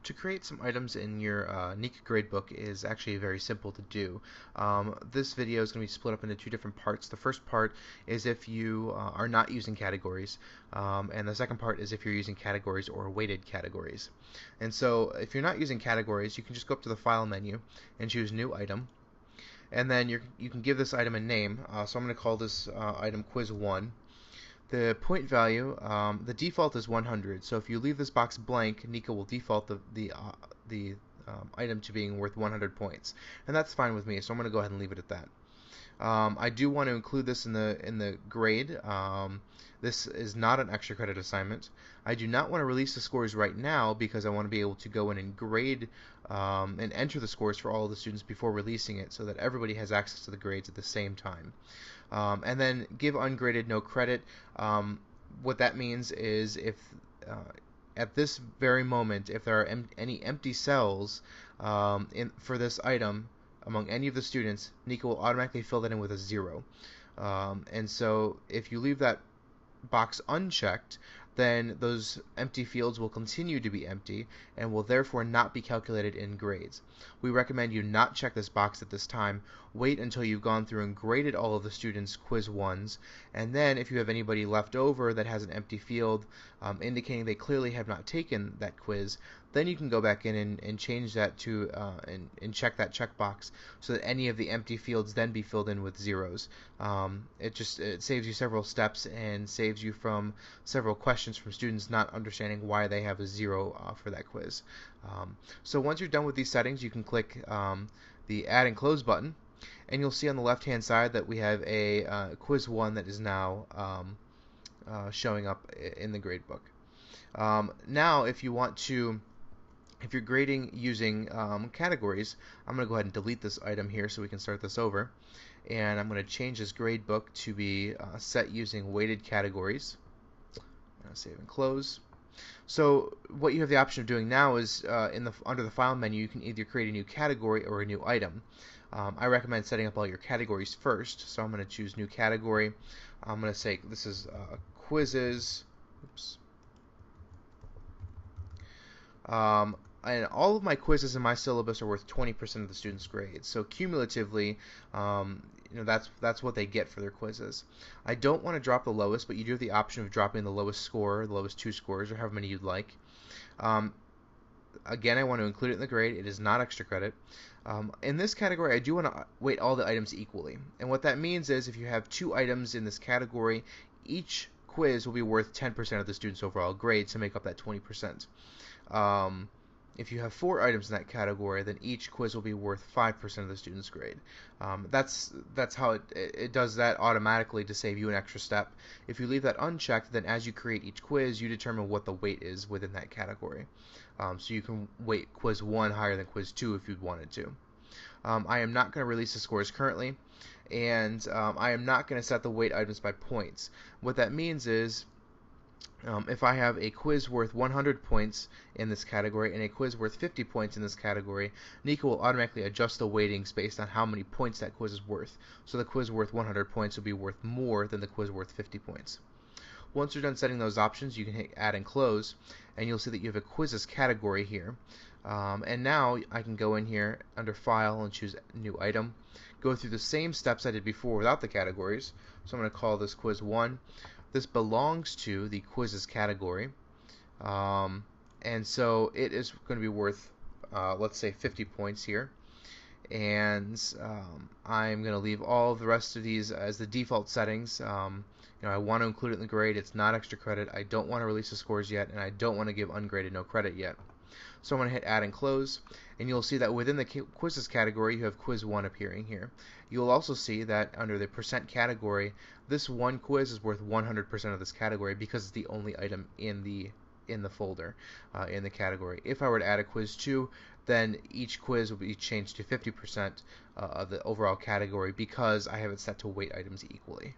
To create some items in your Niihka gradebook is actually very simple to do. This video is going to be split up into two different parts. The first part is if you are not using categories, and the second part is if you're using categories or weighted categories. And so if you're not using categories, you can just go up to the File menu and choose New Item, and then you can give this item a name. So I'm going to call this item Quiz 1. The point value, the default is 100. So if you leave this box blank, Niihka will default the item to being worth 100 points, and that's fine with me. So I'm going to go ahead and leave it at that. I do want to include this in the grade. This is not an extra credit assignment. I do not want to release the scores right now because I want to be able to go in and grade and enter the scores for all of the students before releasing it, so that everybody has access to the grades at the same time. And then give ungraded no credit. What that means is if at this very moment, if there are any empty cells for this item among any of the students, Niihka will automatically fill that in with a 0. And so if you leave that box unchecked, then those empty fields will continue to be empty and will therefore not be calculated in grades. We recommend you not check this box at this time. Wait until you've gone through and graded all of the students' quiz 1s, and then if you have anybody left over that has an empty field indicating they clearly have not taken that quiz, then you can go back in and change that to and check that checkbox so that any of the empty fields then be filled in with zeros. It saves you several steps and saves you from several questions from students not understanding why they have a 0 for that quiz. So once you're done with these settings, you can click the Add and Close button, and you'll see on the left hand side that we have a quiz 1 that is now showing up in the gradebook. Now if you're grading using categories, I'm going to go ahead and delete this item here so we can start this over. And I'm going to change this gradebook to be set using weighted categories. Save and close. So what you have the option of doing now is under the File menu, you can either create a new category or a new item. I recommend setting up all your categories first. So I'm going to choose New Category. I'm going to say this is Quizzes. Oops. And all of my quizzes in my syllabus are worth 20% of the students' grades. So cumulatively, that's what they get for their quizzes. I don't want to drop the lowest, but you do have the option of dropping the lowest score, the lowest 2 scores, or however many you'd like. Again, I want to include it in the grade. It is not extra credit. In this category, I do want to weight all the items equally. And what that means is if you have 2 items in this category, each quiz will be worth 10% of the student's overall grade to make up that 20%. If you have 4 items in that category, then each quiz will be worth 5% of the student's grade. That's how it does that automatically to save you an extra step. If you leave that unchecked, then as you create each quiz, you determine what the weight is within that category. So you can weight quiz 1 higher than quiz 2 if you'd wanted to. I am not going to release the scores currently, and I am not going to set the weight items by points. What that means is if I have a quiz worth 100 points in this category and a quiz worth 50 points in this category, Niihka will automatically adjust the weightings based on how many points that quiz is worth. So the quiz worth 100 points will be worth more than the quiz worth 50 points. Once you're done setting those options, you can hit Add and Close, and you'll see that you have a quizzes category here. And now I can go in here under File and choose New Item, go through the same steps I did before without the categories. So I'm going to call this Quiz 1. This belongs to the quizzes category, and so it is going to be worth, let's say, 50 points here. And I'm going to leave all of the rest of these as the default settings. I want to include it in the grade. It's not extra credit. I don't want to release the scores yet, and I don't want to give ungraded no credit yet. So I'm going to hit Add and Close, and you'll see that within the quizzes category, you have Quiz 1 appearing here. You'll also see that under the percent category, this one quiz is worth 100% of this category because it's the only item in the folder, in the category. If I were to add a Quiz 2, then each quiz will be changed to 50% of the overall category because I have it set to weight items equally.